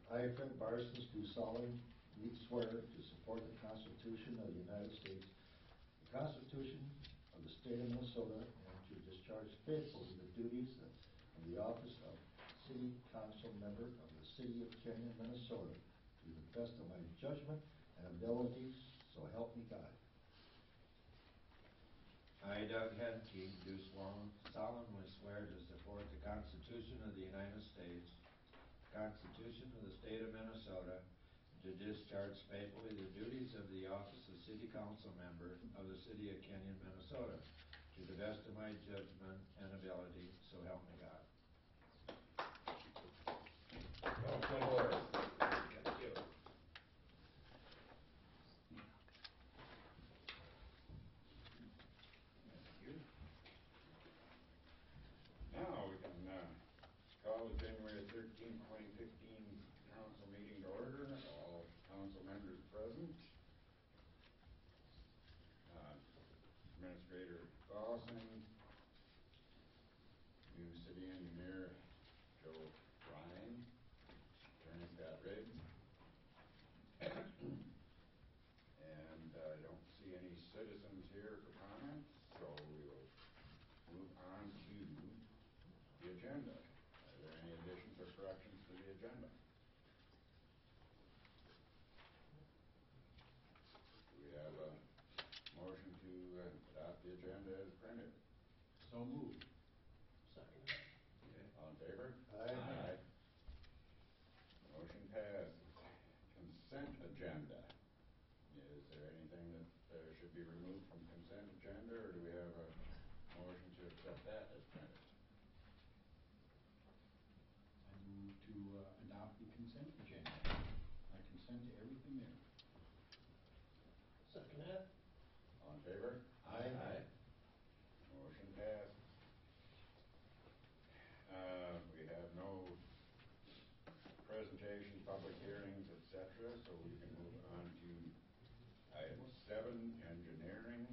I, Fred Parsons, do solemnly swear to support the Constitution of the United States, the Constitution of the State of Minnesota, and to discharge faithfully the duties of the office of City Council Member of the City of Kenyon, Minnesota, to the best of my judgment and abilities, so help me God. I, Doug Henke, do solemnly swear to support the Constitution of the United States, the Constitution of the State of Minnesota, and to discharge faithfully the duties of the office of City Council Member of the City of Kenyon, Minnesota, to the best of my judgment and ability, so help me God. Welcome aboard. Thank you. Now we can call the January 13, 2015 council meeting to order. All council members present. Administrator Dawson, new city engineer Joe Ryan, Attorney Scott Riggs. And I don't see any citizens here for comments, so we will move on to the agenda. Are there any additions or corrections to the agenda? Do we have a motion to adopt the agenda as printed? So moved. Second. Okay. All in favor? Aye. Motion passes. Consent agenda. Is there anything that should be removed from consent agenda, or do we have a motion to accept that as printed? I move to adopt the consent agenda. I consent to everything there. Second that. All in favor? Aye. Motion passes. We have no presentation, public hearings, etc., so we can move on to item 7, engineering.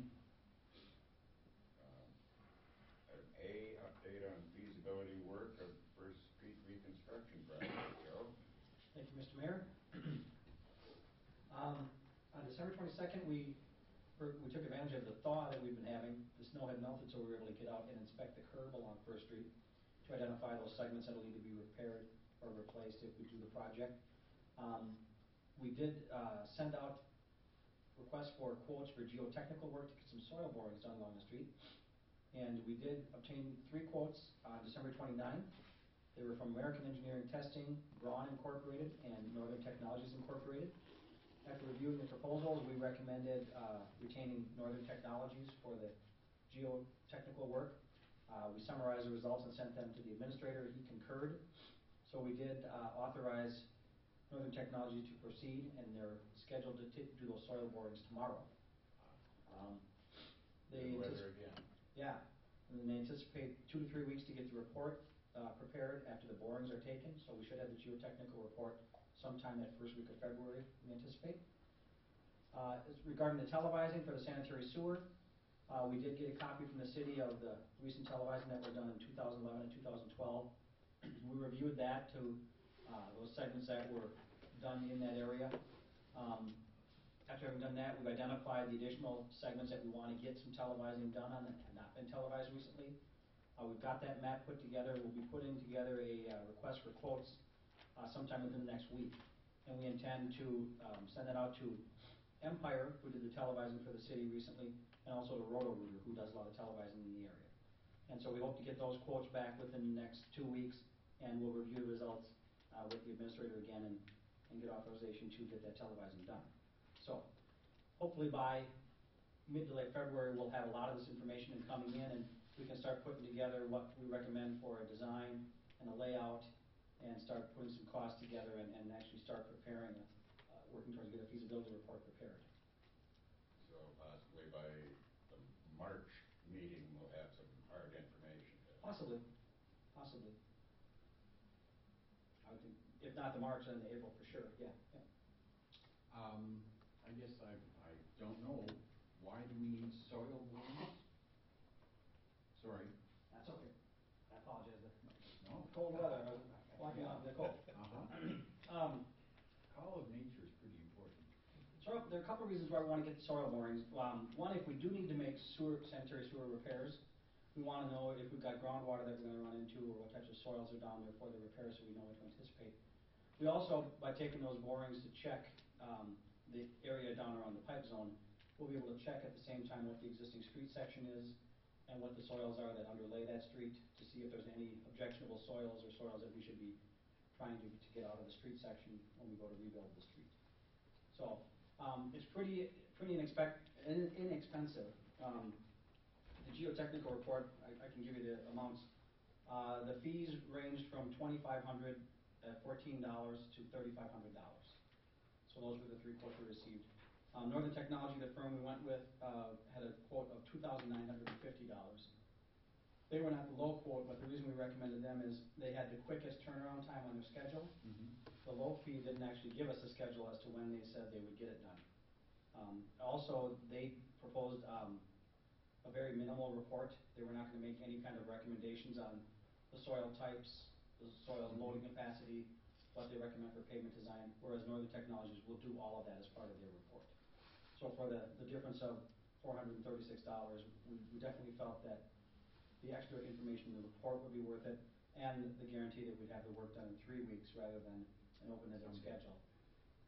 Item A, update on feasibility work of First Street reconstruction project. Joe? Thank you, Mr. Mayor. On December 22nd, we took advantage of the thaw that we've been having. The snow had melted, so we were able to get out and inspect the curb along First Street to identify those segments that will need to be repaired or replaced if we do the project. We did send out requests for quotes for geotechnical work to get some soil borings done along the street. And we did obtain 3 quotes on December 29th. They were from American Engineering Testing, Braun Incorporated, and Northern Technologies Incorporated. After reviewing the proposals, we recommended retaining Northern Technologies for the geotechnical work. We summarized the results and sent them to the administrator. He concurred. So we did authorize Northern Technologies to proceed, and they're scheduled to do those soil borings tomorrow. Weather again. Yeah, and they anticipate 2 to 3 weeks to get the report prepared after the borings are taken. So we should have the geotechnical report sometime that first week of February, we anticipate. Regarding the televising for the sanitary sewer, we did get a copy from the city of the recent televising that was done in 2011 and 2012. We reviewed that to those segments that were done in that area. After having done that, we've identified the additional segments that we want to get some televising done on that have not been televised recently. We've got that map put together. We'll be putting together a request for quotes sometime within the next week. And we intend to send that out to Empire, who did the televising for the city recently, and also to Roto-Rooter, who does a lot of televising in the area. And so we hope to get those quotes back within the next 2 weeks, and we'll review the results with the administrator again and get authorization to get that televising done. So hopefully by mid to late February, we'll have a lot of this information coming in, and we can start putting together what we recommend for a design and a layout, and start putting some costs together and actually start preparing, working towards getting a feasibility report prepared. So possibly by the March meeting, we'll have some hard information. Possibly. I would think, if not the March, then the April for sure. Yeah. I guess I don't know. Why do we need soil borings? Sorry. That's okay. I apologize. No. Cold weather. I was walking out in the cold. There are a couple of reasons why we want to get the soil borings. One, if we do need to make sanitary sewer repairs, we want to know if we've got groundwater that we're going to run into or what types of soils are down there for the repair so we know what to anticipate. We also, by taking those borings to check the area down around the pipe zone, we'll be able to check at the same time what the existing street section is and what the soils are that underlay that street to see if there's any objectionable soils or soils that we should be trying to get out of the street section when we go to rebuild the street. So it's pretty inexpensive. The geotechnical report, I can give you the amounts. The fees ranged from $2,500 at $14 to $3,500. So those were the three quotes we received. Northern Technology, the firm we went with, had a quote of $2,950. They were not the low quote, but the reason we recommended them is they had the quickest turnaround time on their schedule. The low fee didn't actually give us a schedule as to when they said they would get it done. Also, they proposed a very minimal report. They were not going to make any kind of recommendations on the soil types, the soil loading capacity, what they recommend for pavement design, whereas Northern Technologies will do all of that as part of their report. So for the difference of $436, we definitely felt that the extra information in the report would be worth it, and the guarantee that we'd have the work done in 3 weeks rather than an open-ended schedule.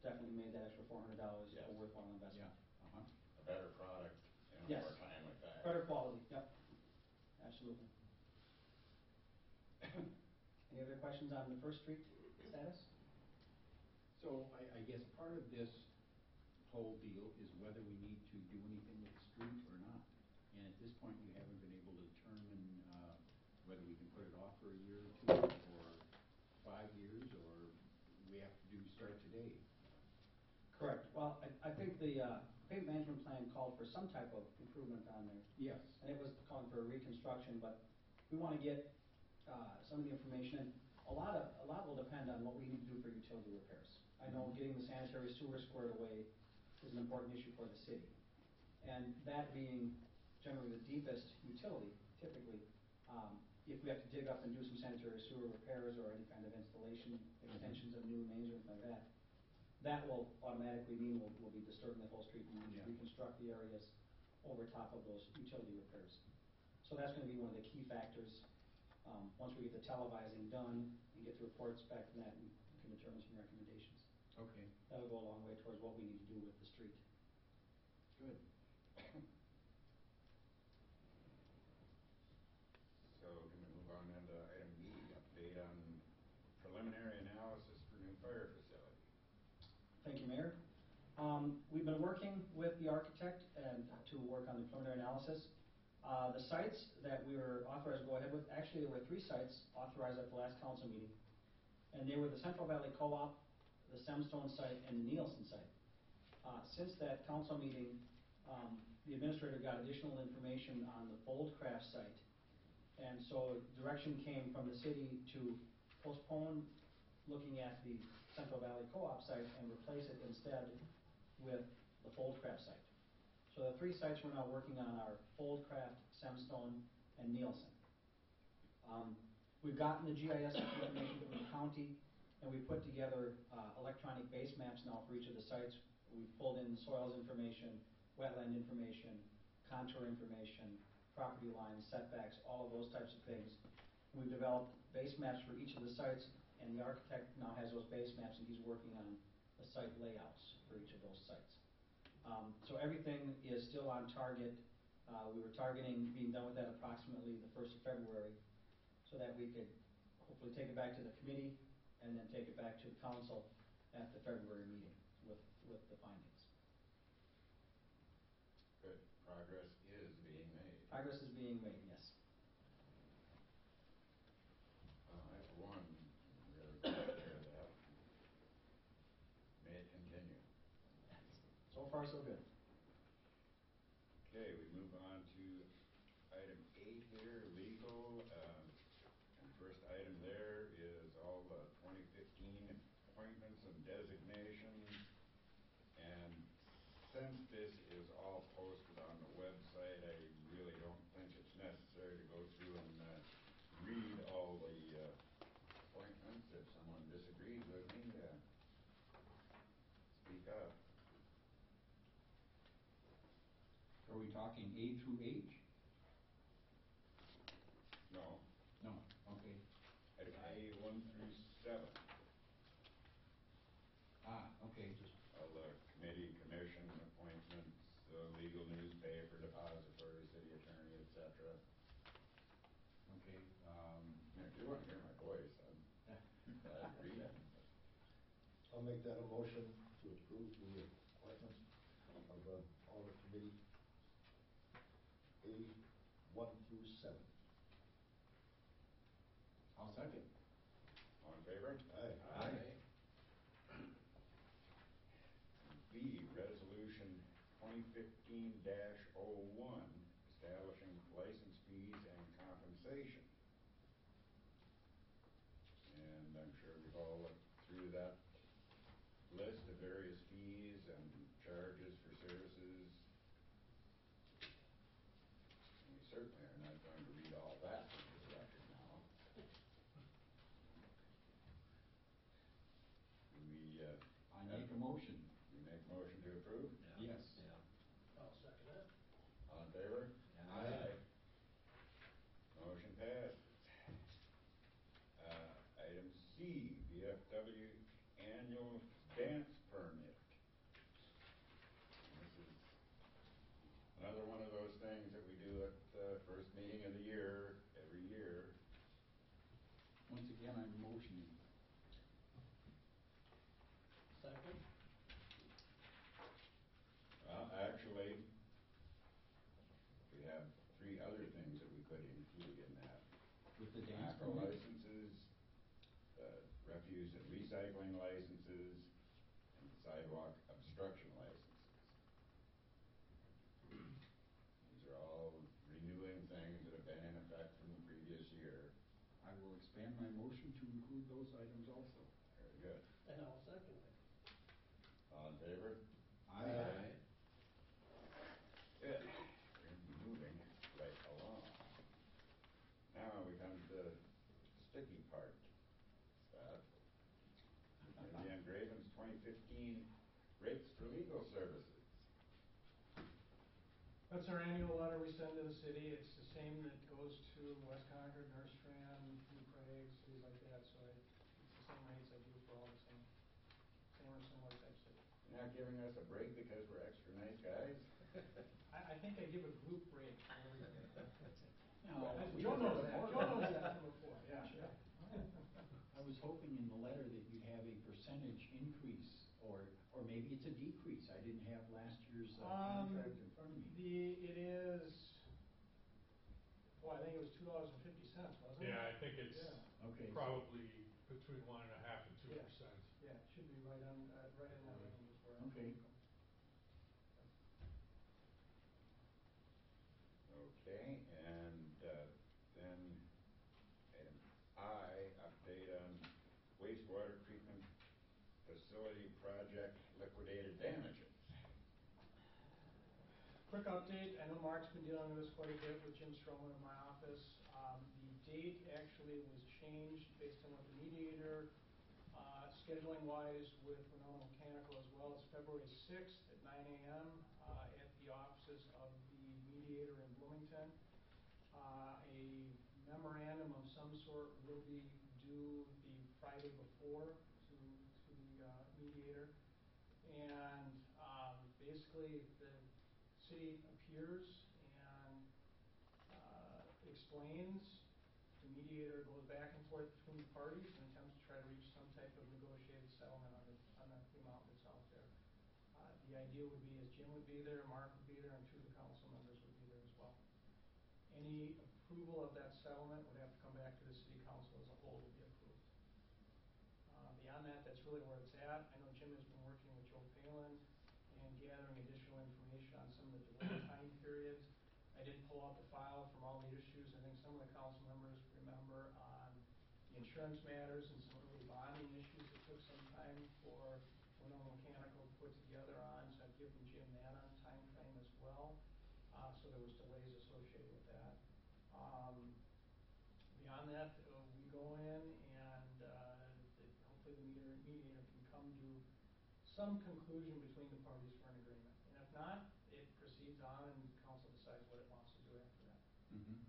Definitely made that extra $400 Yes. a worthwhile investment. A better product in a Yes. more time like that. Better quality, yep. Absolutely. Any other questions on the first street status? So I guess part of this whole deal is whether we need to do anything with the street or not. And at this point, we haven't been able to determine whether we can put it off for a year or 2 or 5 years, or we have to start today. Correct. Well, I think the pavement management plan called for some type of improvement on there. Yes. And it was calling for a reconstruction, but we want to get some of the information. A lot will depend on what we need to do for utility repairs. I know getting the sanitary sewer squared away is an important issue for the city. And that being generally the deepest utility, typically, if we have to dig up and do some sanitary sewer repairs or any kind of installation, extensions of new mains or anything like that, that will automatically mean we'll be disturbing the whole street and we need to reconstruct the areas over top of those utility repairs. So that's going to be one of the key factors. Once we get the televising done and get the reports back from that, we can determine some recommendations. Okay. That'll go a long way towards what we need to do with the street. Good. So can we move on then to item B, update on preliminary analysis for new fire facility? Thank you, Mayor. We've been working with the architect and to work on the preliminary analysis. The sites that we were authorized to go ahead with, actually there were 3 sites authorized at the last council meeting. And they were the Central Valley Co-op, the Semstone site, and the Nielsen site. Since that council meeting, the administrator got additional information on the Foldcraft site. And so direction came from the city to postpone looking at the Central Valley Co-op site and replace it instead with the Foldcraft site. So the 3 sites we're now working on are Foldcraft, Semstone, and Nielsen. We've gotten the GIS information from the county, and we put together electronic base maps now for each of the sites. We've pulled in soils information, wetland information, contour information, property lines, setbacks, all of those types of things. We've developed base maps for each of the sites, and the architect now has those base maps, and he's working on the site layouts for each of those sites. So everything is still on target. We were targeting being done with that approximately the 1st of February so that we could hopefully take it back to the committee and then take it back to the council at the February meeting with the findings. Good. Progress is being made. Progress is being made, yes. I, for one, am really glad to hear that. May it continue. So far, so good. Okay, we move on to item 8 here, legal. And first item there is all the 2015 appointments and designations. And since this is all posted on the website, I really don't think it's necessary to go through and read all the appointments. If someone disagrees with me, speak up. Are we talking A through H? No, No, okay. item A, 1 through 7. Okay. All the committee, commission appointments, legal newspaper, depository, city attorney, et cetera. Okay, If you want to hear my voice, I'm glad to read it. I'll make that a motion to approve the appointments of all the committee A 1 through 7. I'll second. All in favor? Aye. B, Resolution 2015-01, establishing license fees and compensation. And I'm sure we've all looked through that list of various fees and charges for services. And we certainly are not going to read all that into the record now. I make a motion. We make a motion to approve? Yes. Yeah. I'll second it. All in favor? Aye. Motion passes. Item C, VFW annual dance permit. And this is another one of those things that we do at the first meeting of the year, every year. Once again, I'm motioning. Second? Well, actually, we have 3 other things that we could include in that. With the dance Tobacco permit? licenses, refuse and recycling licenses, and sidewalk obstruction licenses. These are all renewing things that have been in effect from the previous year. I will expand my motion to include those items also. Very good. And I'll second it. All in favor? Aye. Good. We're moving right along. Now we come to the sticky part. The Engravens 2015 rates for legal services. That's our annual letter we send to the city. It's the same that goes to West Concord, North Strand, New Prague, cities like that, so it's the same rates I do for all the same or similar type cities. You're not giving us a break because we're extra nice guys? I think I give a group break for everything. Now, Joe knows that. Joe knows that from before, yeah. I was hoping in the letter that you'd have a percentage increase, or maybe it's a decrease. I didn't have last year's contract in front of me. It is, I think it was $2.50, wasn't it? Yeah, I think it's Yeah. Okay. probably between 1.5% and 2%. Yeah, it should be right in that range is where I'm Okay. coming from. Okay, and then item I, update on wastewater treatment facility project liquidated damages. Quick update, I know Mark's been dealing with this quite a bit with Jim Stroman in my office. The date actually was changed based on what the mediator, scheduling wise with Winona Mechanical as well. It's February 6th at 9 a.m. At the offices of the mediator in Bloomington. A memorandum of some sort will be due the Friday before to the mediator. And basically the city appears and explains. The mediator goes back and forth between the parties and attempts to try to reach some type of negotiated settlement on the amount that's out there. The idea would be is Jim would be there, Mark would be there, and 2 of the council members would be there as well. Any approval of that settlement would have to come back to the city council as a whole to be approved. Beyond that, that's really where it's at. I know Jim has been working with Joe Palin and gathering additional information on some of the delay time periods. I did pull out the file from all the issues. I think some of the council members remember on the insurance matters and some early bonding issues that took some time for Winona Mechanical to put together on, so I've given Jim that on time frame as well. So there was delays associated with that. Beyond that, we go in and hopefully the mediator can come to some conclusion between the parties for an agreement. And if not, it proceeds on and Mhm.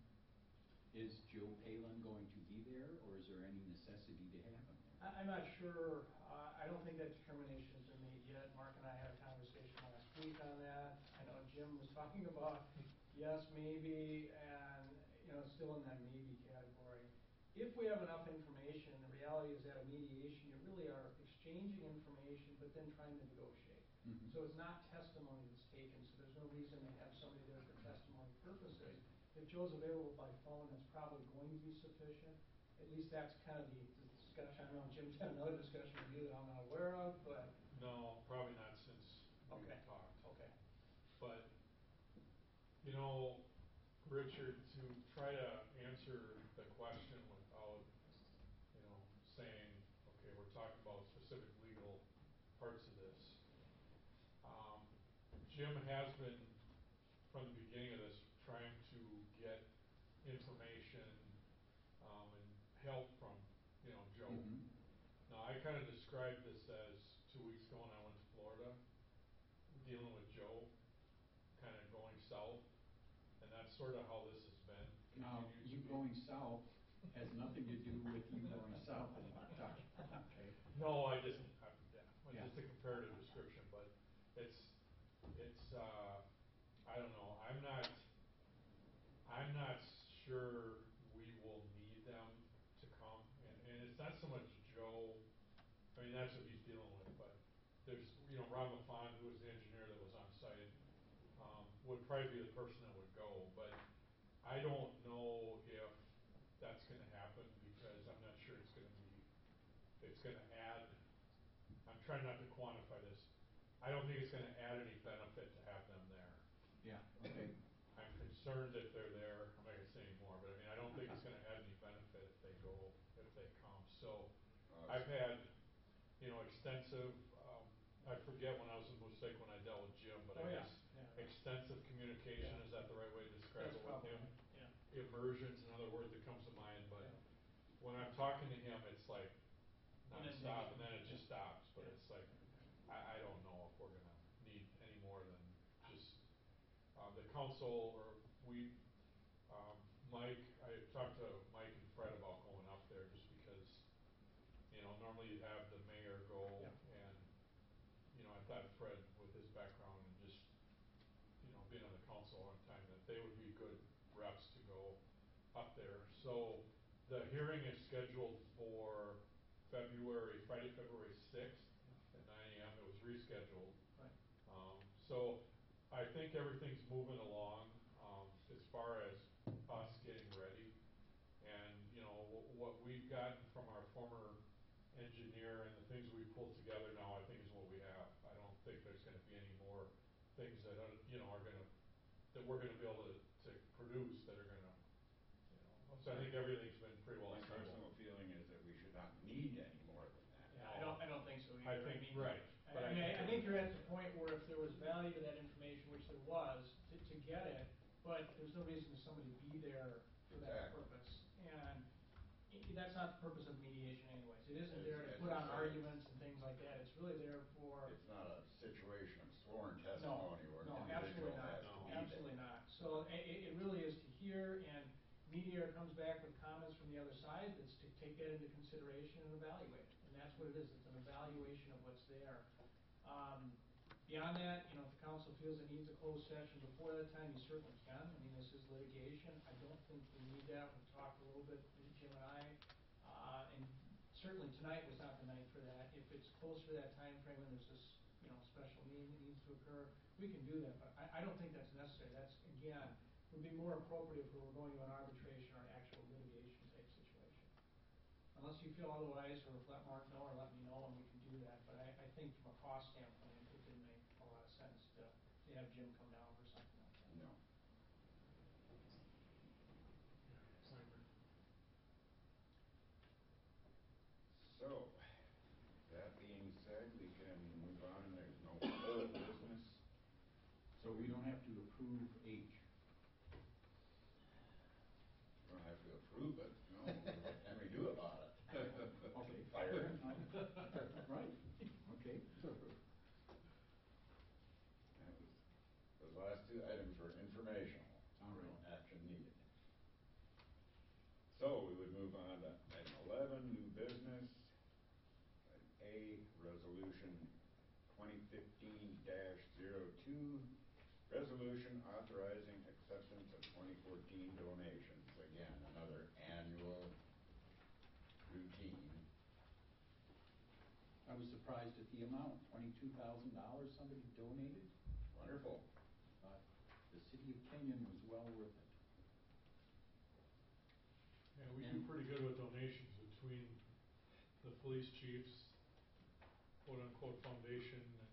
Is Joe Palin going to be there, or is there any necessity to have him there? I'm not sure, I don't think that determination's been made yet. Mark and I had a conversation last week on that. I know Jim was talking about yes, maybe, and, still in that maybe category. If we have enough information, the reality is at a mediation, you really are exchanging information, but then trying to negotiate. Mhm. So it's not testimony that's taken, so there's no reason to have somebody there for testimony purposes. If Joe's available by phone, that's probably going to be sufficient. At least that's kind of the discussion. I don't know, Jim's had another discussion with you that I'm not aware of, but. No, probably not since we Okay. talked. Okay. But, Richard, to try to answer the question without, saying, okay, we're talking about specific legal parts of this. Jim has been, from the beginning of this, trying to get information, and help from, Joe. Mhm. Now, I kind of described this as 2 weeks ago when I went to Florida, dealing with Joe, kind of going south, and that's sort of how this has been. Now, continues you to be. going south has nothing to do with you going south in Kentucky, okay? No, just Yeah. a comparative description, but it's, I don't know, I'm not sure we will need them to come, and it's not so much Joe, I mean, that's what he's dealing with, but there's, Rob LaFond, who was the engineer that was on site, would probably be the person that would go, but I don't know if that's gonna happen, because I'm not sure it's gonna add, I'm trying not to quantify this, I don't think it's gonna add any benefit to have them there. Yeah, okay. I'm concerned if they're there, I'm not gonna say any more, but I don't think it's gonna add any benefit if they come. So, I've had, extensive, I forget when I was in Moose Lake when I dealt with Jim, but Oh, I yeah. guess Yeah. extensive communication, Yeah. is that the right way to describe That's it with probably, him? yeah. Immersion's another word that comes to mind, but Yeah. when I'm talking to him, it's like nonstop, and Inundation. then it just stops, but Yeah. it's like, I don't know if we're gonna need any more than just, the council, or we, Mike, I talked to Mike and Fred about going up there, just because, normally you have the mayor go, Yeah. and, I thought Fred, with his background and just, being on the council a long time, that they would be good reps to go up there. So, the hearing is scheduled for Friday, February 6th at 9 AM. It was rescheduled. Right. So, I think everything's moving along, as far as us getting ready. And, what we've gotten from our former engineer and the things we've pulled together now, I think is what we have. I don't think there's gonna be any more things that, are that we're gonna be able to produce that are gonna, so I think everything's been pretty well My assembled. personal feeling is that we should not need any more than that. Yeah, I don't think so I either. think, right. But I think you're at the point where if there was value to that information, which there was, to get it, but there's no reason for somebody to be there for that Exactly. purpose. And that's not the purpose of mediation anyways. It isn't there to As put you on say, arguments and things like that. It's really there for. It's not a situation of sworn No, testimony where no, an absolutely individual not. has to be there. Absolutely not. So it really is to hear, and mediator comes back with comments from the other side, that's to take that into consideration and evaluate it. And that's what it is. It's an evaluation of what's there. Beyond that, if the council feels it needs a closed session before that time, you certainly can. I mean, this is litigation. I don't think we need that. We've talked a little bit, Jim and I, and certainly tonight was not the night for that. If it's closer to that time frame and there's this, special meeting that needs to occur, we can do that. But I don't think that's necessary. That's, again, would be more appropriate if we were going to an arbitration or an actual litigation type situation. Unless you feel otherwise, or let Mark know, or let me know, and we can do that. But I think from a cost standpoint, it didn't make a lot of sense to have Jim come down for something like that. No. So, that being said, we can move on. There's no old business. So we don't have to approve H. We don't have to approve it, no. What can we do about it? Okay. Fire it. Right, okay. Those last two items were informational. All right. No action needed. So we would move on to item 11, new business. Item A, resolution 2015-02, resolution authorizing acceptance of 2014 donations. Again, another annual routine. I was surprised at the amount, $22,000 somebody donated. Wonderful. The city of Kenyon was well worth it. Yeah, we do pretty good with donations between the police chiefs, quote unquote foundation, and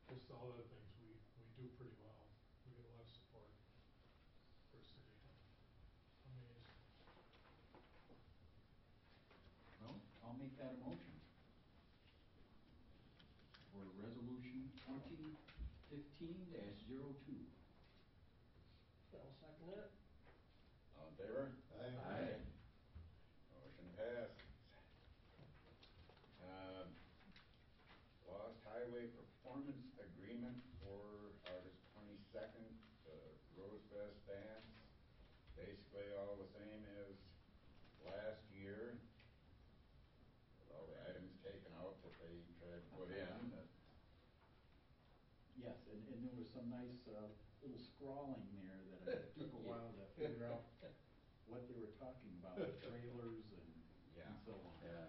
just all other things. We do pretty well. We get a lot of support for the city. Amazing. Well, I'll make that a motion for resolution 2015-02. I'll second that. All in favor? Aye. Motion passes. Lost Highway Performance Agreement for August 22nd, Rose Fest dance. Basically all the same as last year, with all the items taken out that they tried to put in. Yes, and there was some nice little scrawling there that it took a while to figure out what they were talking about, the trailers and so on. Yeah.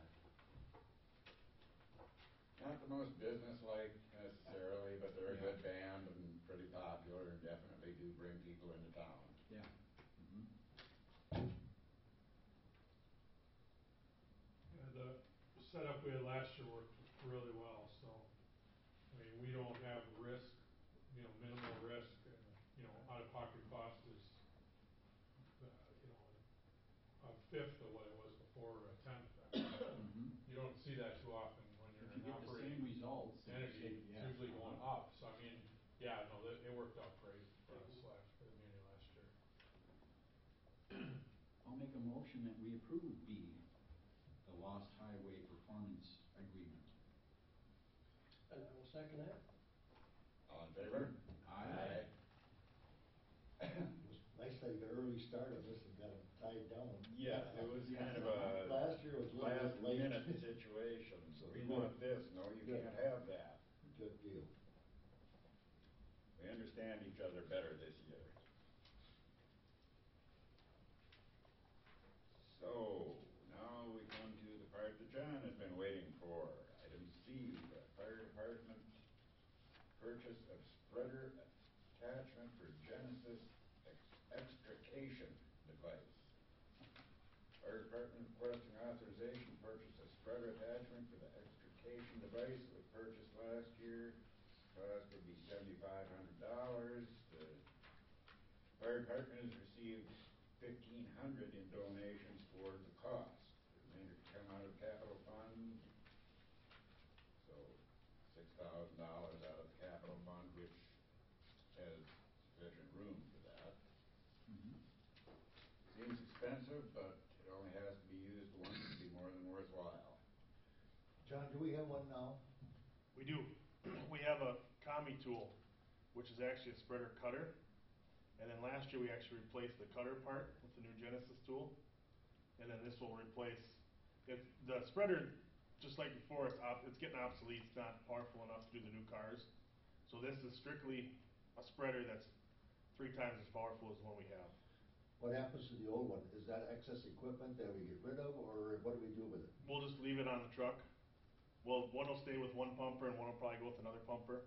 Not the most business-like necessarily, but they're a good band and pretty popular and definitely do bring people into town. Yeah. Yeah, the setup we had last year worked really well, so, I mean, we don't have risk, minimal risk, and, out-of-pocket cost is, a fifth of what it was before, or a tenth. You don't see that too often when If you're you an get the operating same results, then you entity. say, It's usually going up, so I mean, yeah, no, it worked out great for us for the meeting last year. I'll make a motion that we approve B, the Lost Highway Performance Agreement. And I will second that. All in favor? Aye. It was nice that you got an early start on this and got it tied down. Yeah, it was kind of a Last year was a little last bit late. minute situation. So We good. want this, no, you Good. can't have that. Good deal. We understand each other better this year. So, now we come to the part that John has been waiting for. Item C, the fire department purchase of spreader attachment for Genesis extrication device. Fire department requesting authorization to purchase a spreader attachment for the extrication device that was purchased last year. Cost would be $7,500. The fire department has received $1,500 in donations toward the cost. The remainder to come out of capital fund. So $6,000 out of the capital fund, which has sufficient room for that. Seems expensive, but it only has to be used once to be more than worthwhile. John, do we have one now? We do. We have a commie tool, which is actually a spreader cutter. And then last year we actually replaced the cutter part with the new Genesis tool. And then this will replace the spreader, just like before, it's getting obsolete. It's not powerful enough to do the new cars. So this is strictly a spreader that's 3 times as powerful as the one we have. What happens to the old one? Is that excess equipment that we get rid of, or what do we do with it? We'll just leave it on the truck. Well, one will stay with one pumper and one will probably go with another pumper.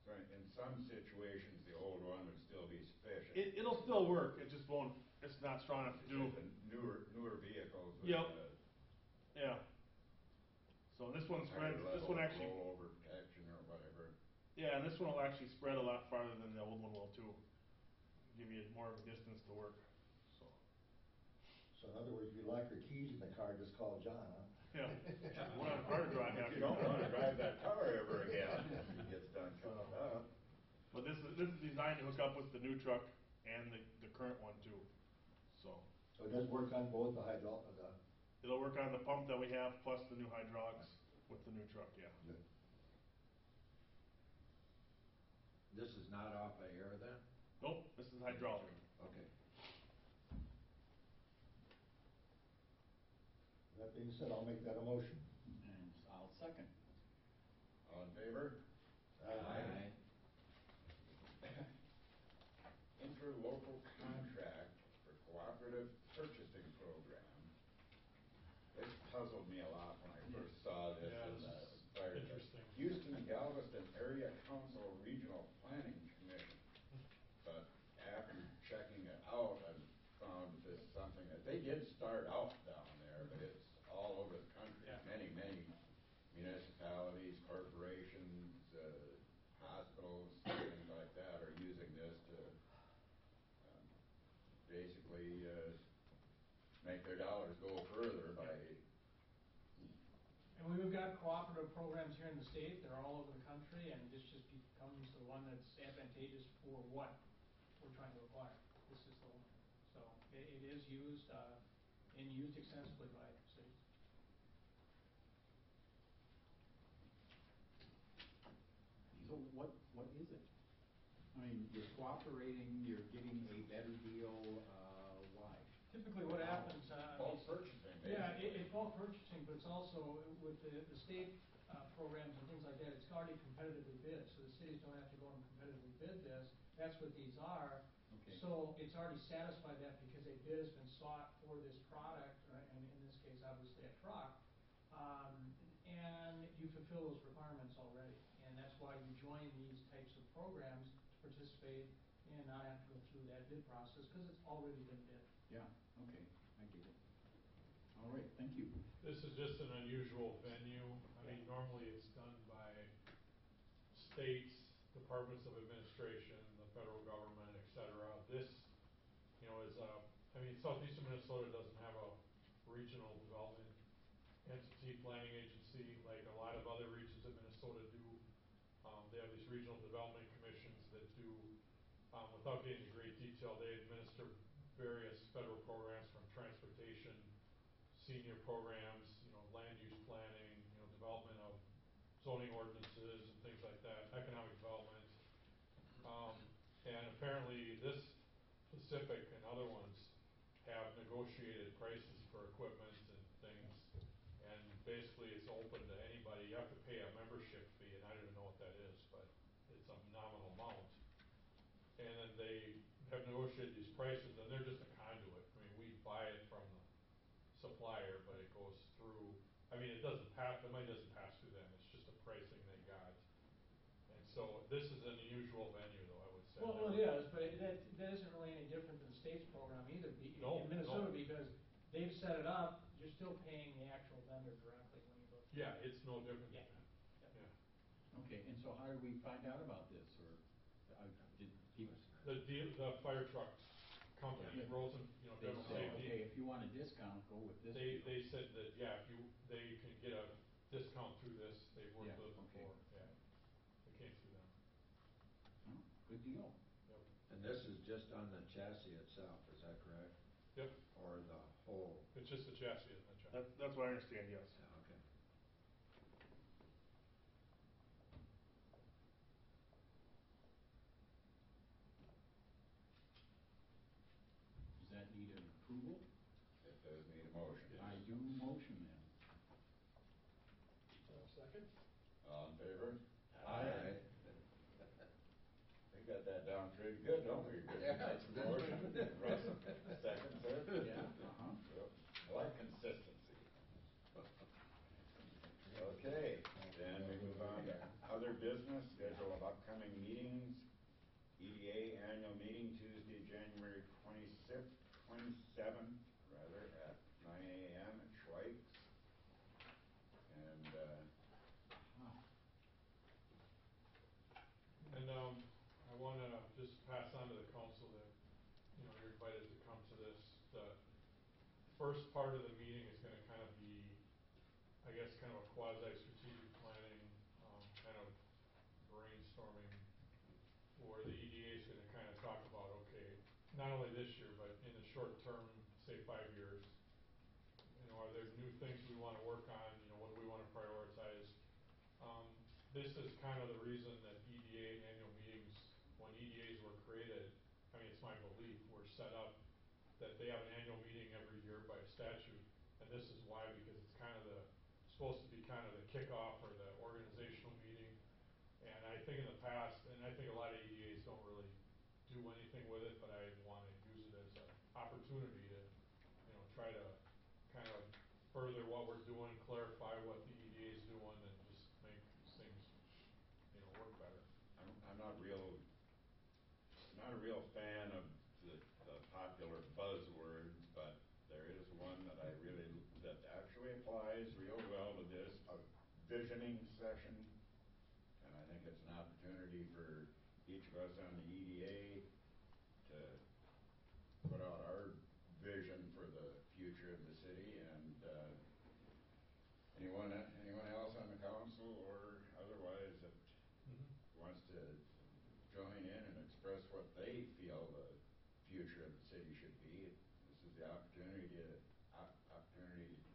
So in some situations, the old one would still be sufficient. It'll still work. It just won't. It's not strong enough to do. The newer vehicles. With Yep. Yeah. So this one spreads. This one actually. Rollover protection or whatever. Yeah, and this one will actually spread a lot farther than the old one will too. Give you more of a distance to work. So in other words, if you lock your keys in the car, just call John, huh? Yeah. One on a car to drive If after. you don't want to drive that car ever again, he gets done coming up. But this is designed to hook up with the new truck and the current one too. So So it does work on both the it'll work on the pump that we have plus the new hydraulics with the new truck. Yeah. Good. This is not off of air then? Nope. This is hydraulic. Okay. being said, I'll make that a motion. And I'll second. All in favor? Aye. Interlocal contract for cooperative purchasing program. This puzzled me a lot when I first saw this. Yeah, in this the is fire- interesting. Houston Galveston Area Council Regional Planning Commission. But after checking it out, I found this something that they did start out down there, but it's all over the country. Yeah. Many municipalities, corporations, hospitals, things like that are using this to basically make their dollars go further by. And we've got cooperative programs here in the state, they're all over the country, and this just becomes the one that's advantageous for what we're trying to acquire. This is the one. So it is used, and used extensively by cities. So what is it? I mean, you're cooperating, you're getting a better deal, why? Typically what happens, Bulk purchasing, yeah, basically. it's bulk purchasing, but it's also with the state programs and things like that, it's already competitively bid, so the cities don't have to go and competitively bid this. That's what these are. Okay. So it's already satisfied that because a bid has been sought for this product, and in this case, obviously a truck, and you fulfill those requirements already. And that's why you join these types of programs to participate and not have to go through that bid process, because it's already been bid. Yeah, okay, I get it. All right, thank you. This is just an unusual venue. I mean, normally it's done by states, departments of administration, the federal government, et cetera. This, is I mean, southeastern Minnesota doesn't have a regional development entity, planning agency, like a lot of other regions of Minnesota do. They have these regional development commissions that do, without getting into great detail, they administer various federal programs from transportation, senior programs, land use planning, development of zoning ordinances and things like that, economic development. And apparently this Pacific and other ones have negotiated prices for equipment and things. And basically it's open to anybody. You have to pay a membership fee, and I don't even know what that is, but it's a nominal amount. And then they have negotiated these prices, and they're just a conduit. I mean, we buy it from the supplier, but it goes through, I mean, the money doesn't pass through them, it's just a pricing they got. And so this is an unusual venue, though, I would say. Well, it is, but that isn't really any different than the state's program either, No, in Minnesota, no. because they've set it up, you're still paying the actual vendor directly when you go through. Yeah, it's no different than Yeah. that. Yep. Yeah. Okay, and so how did we find out about this, or did people? The fire truck company, Yeah. Rosen, They Federal said, Safety. okay, if you want a discount, go with this. They deal. said that, yeah, they can get a discount through this, they've worked Yeah, with it okay. before, yeah. It came through them. Oh, good deal. Yep. And this is just on the chassis itself, is that correct? Yep, Or the whole? it's just the chassis, isn't it, John? That's what I understand, yes. Yeah, okay. Does that need an approval? It does need a motion. Yes. I do motion then. Second? All in favor? Aye. We got that down pretty good, don't we? Good. Yeah, it's good. Motion, Russell, second, sir? Yeah, uh-huh. Yep. I like consistency. Okay, then we move on to other business, schedule of upcoming meetings. EDA annual meeting Tuesday, January 27th, at 9 a.m. at Schweik's. And, Ah, And I want to just pass on to the council that, you're invited to come to this. The first part of the meeting is going to kind of be, I guess, kind of a quasi-strategic planning, kind of brainstorming, where the EDA is going to kind of talk about, okay, not only this year, but in the short term, say 5 years, are there new things we want to work on? What do we want to prioritize? This is kind of the reason that EDA annual meetings, when EDAs were created, I mean, it's my belief, were set up that they have an annual meeting every year by statute. And this is why, because it's supposed to be kind of the kickoff or the organizational meeting. And I think in the past, and I think a lot of EDAs don't really do anything with it, but I want to use it as an opportunity to, try to kind of further what we're doing, clarify what the EDA is doing, and just make things, work better. I'm not a real fan of the popular buzzwords, but there is one that that actually applies real well to this, a visioning session. And I think it's an opportunity for each of us on the EDA to put out our vision for the future of the city, and anyone else on the council or otherwise that wants to join in and express what they feel the future of the city should be, this is the opportunity to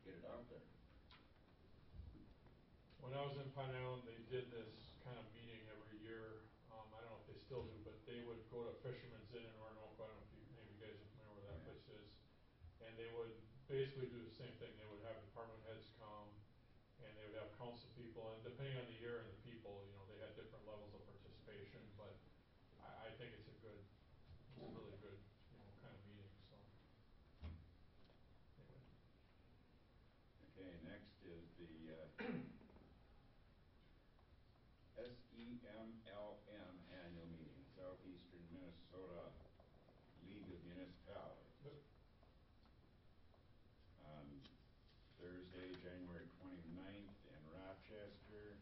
get it out there. When I was in Pine Island, they did this kind of meeting every year. I don't know if they still do, but they would go to Fisherman's Inn in Roanoke. I don't know if any of you guys are familiar where that place is. And they would basically do the same thing. They would have department heads come, and they would have council people, and depending on the year and the people, they had different levels of participation, but I think it's a really good, kind of meeting, so. Anyway. Okay, next is the SEMLM annual meeting, Southeastern Minnesota League of Municipalities. On Thursday, January 29th in Rochester.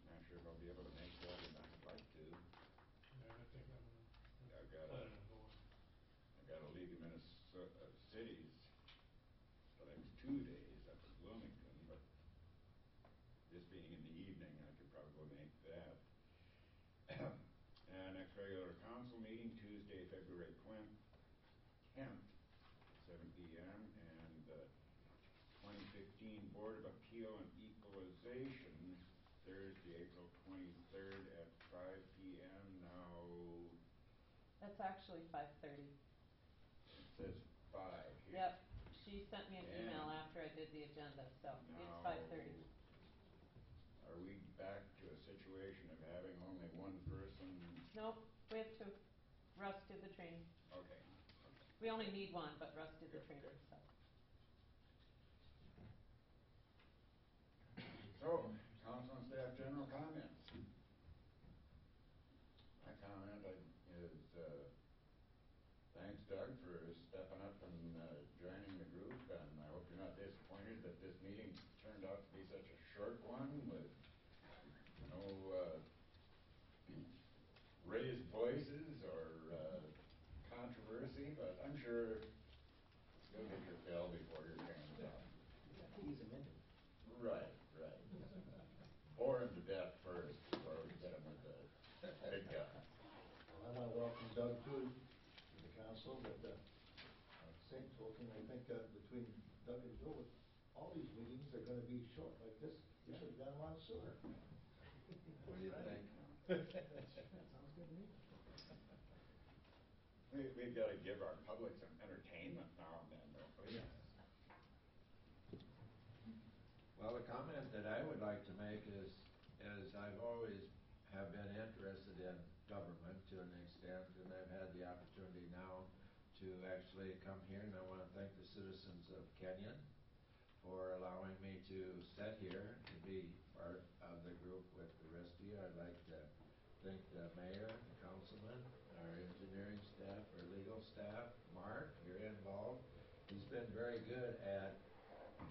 Not sure if I'll be able to make that, and I'd like to. Yeah, I think I'm I've got a League of Minnesota Cities the next 2 days up in Bloomington, but this being in the evening, I could probably make that. And next regular council meeting, Tuesday, February 10th, 7 p.m., and the 2015 Board of Appeal and Equalization, Thursday, April 23rd at 5 p.m. Now, That's actually 5:30. it says 5 here. Yep, she sent me an email after I did the agenda, so it's 5:30. Are we back to a situation of having only one person? Nope, we have two. Russ did the training. Okay. We only need one, but Russ did the Yep, training, good. so. So, council and staff general comments. My comment is thanks, Doug, for stepping up and joining the group, and I hope you're not disappointed that this meeting turned out to be such a short one with no raised voices or controversy, but I'm sure you'll get your fill before your time's up. He's a minute. Right. Bore him to death first before we get him with the big guns. Well, I want to welcome Doug too to the council, but on the same token, I think between Doug and Joe, all these meetings are going to be short like this. We should have done them on sooner. What do you think? That sounds good to me. We've got to give our public some entertainment now and then, don't we? Well, the comment that I would like to make is I've always have been interested in government to an extent, and I've had the opportunity now to actually come here, and I want to thank the citizens of Kenyon for allowing me to sit here, to be part of the group with the rest of you. I'd like to thank the mayor, the councilman, our engineering staff, our legal staff. Mark, you're involved. He's been very good at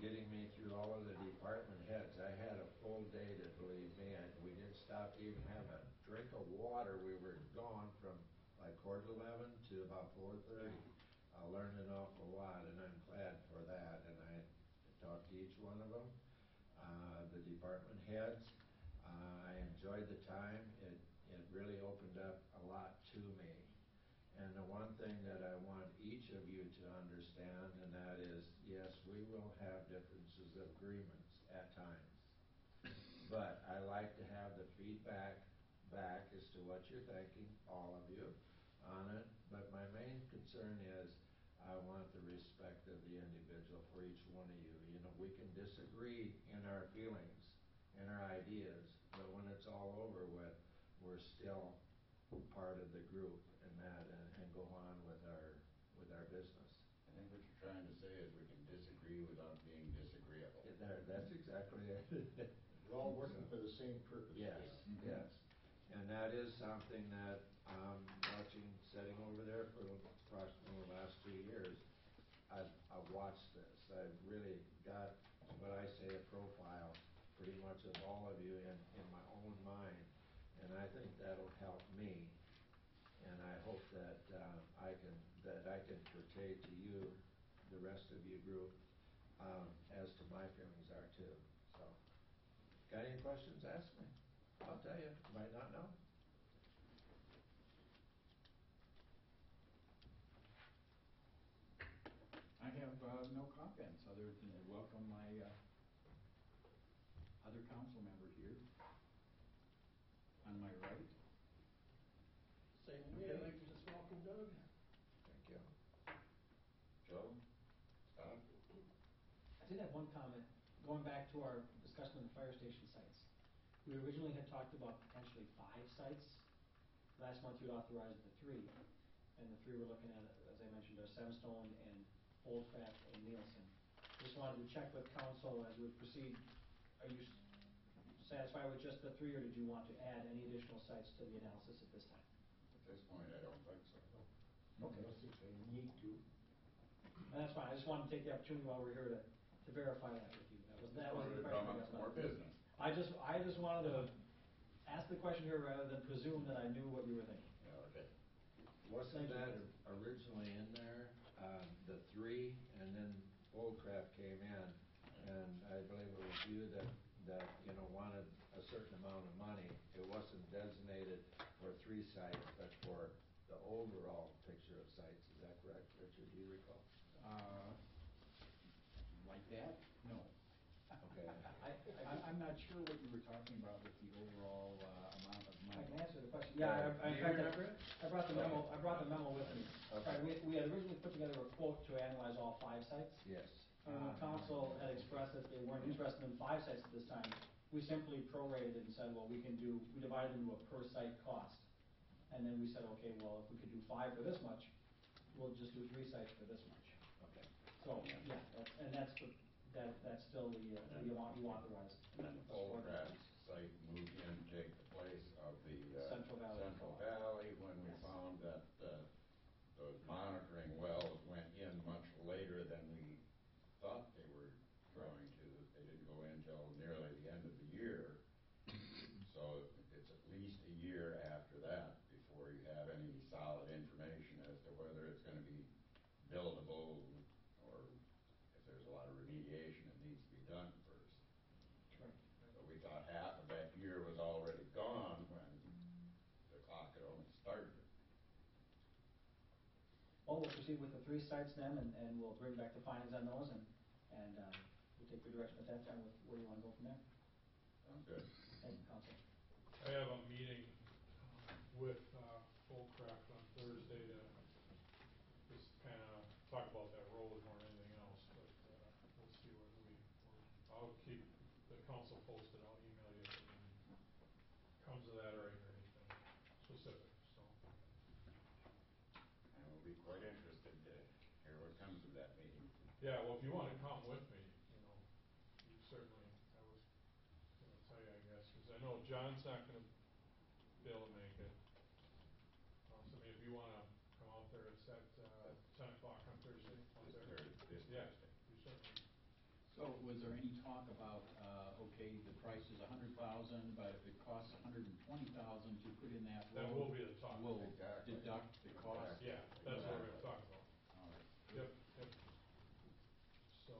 getting me through all of the department heads. I had a full day to believe me, and we didn't stop to even have a drink of water. We were gone from like 11:15 to about 4:30. I learned an awful lot, and I'm glad for that. And I talked to each one of them, the department heads. I enjoyed the time. It really opened up a lot to me. And the one thing that I want each of you to understand, and that is, yes, we will have differences of agreements at times. But I like to have the feedback back as to what you're thinking, all of you, on it. But my main concern is I want the respect of the individual for each one of you. You know, we can disagree in our feelings and our ideas, but when it's all over with, we're still part of the group and that, and go on with our business. I think what you're trying to say is we can disagree without being disagreeable. That's exactly it. We're all working for the same purpose. Yes, yes. And that is something that, watching, sitting over there for approximately the last 2 years, I've watched this. I've really got, what I say, a profile pretty much of all of you in my own mind. And I think that'll help me. And I hope that I can portray to you, the rest of you group, as to my feelings are too. So, got any questions, ask me. I'll tell you, might not know. I have no comments other than to welcome my other council member here on my right. Same way, I'd like to just welcome Doug. Thank you. Joe? Scott? I did have one comment, going back to our discussion on the fire station sites. We originally had talked about potentially 5 sites. Last month you authorized the 3, and the 3 we're looking at, as I mentioned, are Sevenstone and Oldcraft and Nielsen. Just wanted to check with council as we proceed. Are you satisfied with just the 3, or did you want to add any additional sites to the analysis at this time? At this point, I don't think so. Okay. Unless if they need to. And that's fine, I just wanted to take the opportunity while we're here to verify that with you. That was the Wanted to question drum I up guess. more business. I just wanted to ask the question here rather than presume that I knew what you were thinking. Yeah, okay. Wasn't Thank you. that originally in there, the 3, and then Oldcraft came in, and I believe it was you that wanted a certain amount of money. It wasn't designated for 3 sites, but for the overall picture of sites. Is that correct, Richard? Do you recall? Like that? No. Okay. I'm not sure what you were talking about with the overall amount of I money. can answer the question. Yeah, Do you remember it? I brought the memo. I brought the memo with me. Okay. We had originally put together a quote to analyze all 5 sites. Yes. And when council had expressed that they weren't interested in 5 sites at this time, we simply prorated it and said, well, we divided it into a per site cost. And then we said, okay, well, if we could do 5 for this much, we'll just do 3 sites for this much. Okay. So, yeah, that's still the amount you authorized. And then the Oldcraft site moved in to take the place of the Central Valley. Central Valley when we Yes. found that those monitoring wells went in much later than we thought they were going to. They didn't go in till nearly the end of the year. So it's at least a year after that before you have any solid information as to whether it's going to be buildable or if there's a lot of remediation that needs to be done first. Right. So we thought half of that year was already gone when the clock had only started. Well, we'll proceed with the 3 sites then, and we'll bring back the findings on those, and we'll take your direction at that time with where you want to go from there. Sounds good. Thank you, council. I have a meeting with Oldcraft on Thursday to just kind of talk about that road more than anything else, but we'll see I'll keep the council posted. I'll email you if anything comes of that or I hear anything specific, so. And we'll be quite interested to hear what comes of that meeting. Yeah, well, if you want to come with me, you certainly, I was going to tell you, I guess, because I know John's not going to be able to make it. So, I mean, if you want to come out there, it's at 10 o'clock on Thursday. This Yeah, Thursday. you certainly. So was there any talk about, okay, the price is $100,000, but if it costs $120,000 to put in that road? That will be the talk. We'll Exactly. deduct the cost? Yeah, that's what we're going to talk about. All right. Yep. So,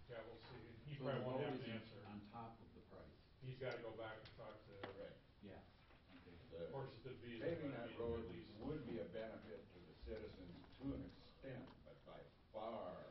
yeah, we'll see. He So probably the won't road have an isn't answer. on top of the price? He's got to go back and talk to Right. Yeah, okay. The horses to feed. Paving that road would be a benefit to the citizens to an extent, but by far